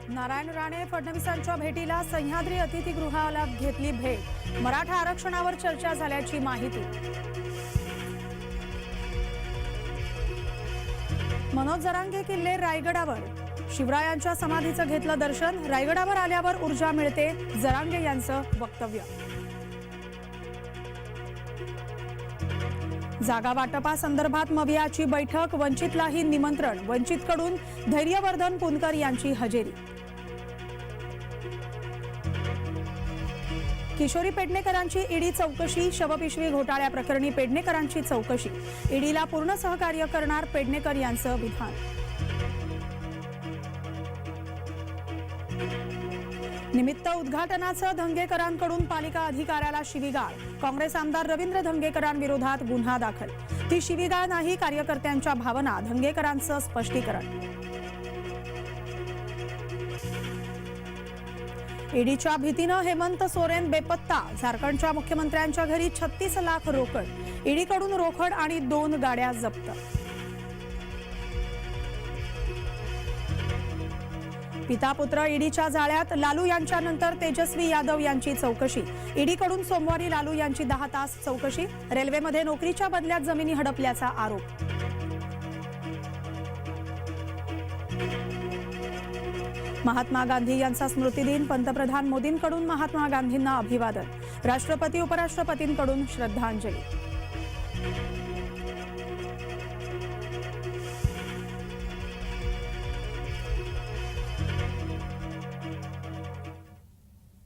नारायण राणे फडणवीसांच्या भेटीला सह्याद्री अतिथीगृहाला घेतली भेट। मराठा आरक्षणावर चर्चा झाल्याची माहिती। मनोज जरांगे किल्ले रायगडावर, शिवरायांच्या समाधीचं घेतलं दर्शन। रायगडावर आल्यावर ऊर्जा मिळते, जरांगे यांचं वक्तव्य। जागा वाटपासंदर्भात मवियाची बैठक, वंचितलाही निमंत्रण। वंचितकडून धैर्यवर्धन पुनकर यांची हजेरी। किशोरी पेडणेकरांची ईडी चौकशी, शवपिशवी घोटाळ्याप्रकरणी पेडणेकरांची चौकशी। ईडीला पूर्ण सहकार्य करणार, पेडणेकर यांचं विधान। निमित्त उद्घाटनाचं धंगेकरांकडून पालिका अधिकाऱ्याला शिवीगाळ। काँग्रेस आमदार रवींद्र धंगेकरांविरोधात गुन्हा दाखल। ती शिवीगाळ नाही, कार्यकर्त्यांच्या भावना, धंगेकरांचं स्पष्टीकरण। ईडीच्या भीतीनं हेमंत सोरेन बेपत्ता। झारखंडच्या मुख्यमंत्र्यांच्या घरी 36 लाख रोकड। ईडीकडून रोकड आणि 2 गाड्या जप्त। पिता पुत्र ईडीच्या जाळ्यात, लालू यांच्यानंतर तेजस्वी यादव यांची चौकशी। ईडीकडून सोमवारी लालू यांची 10 तास चौकशी। रेल्वेमध्ये नोकरीच्या बदल्यात जमिनी हडपल्याचा आरोप। महात्मा गांधी यांचा स्मृतिदिन, पंतप्रधान मोदींकडून महात्मा गांधींना अभिवादन। राष्ट्रपती उपराष्ट्रपतींकडून श्रद्धांजली।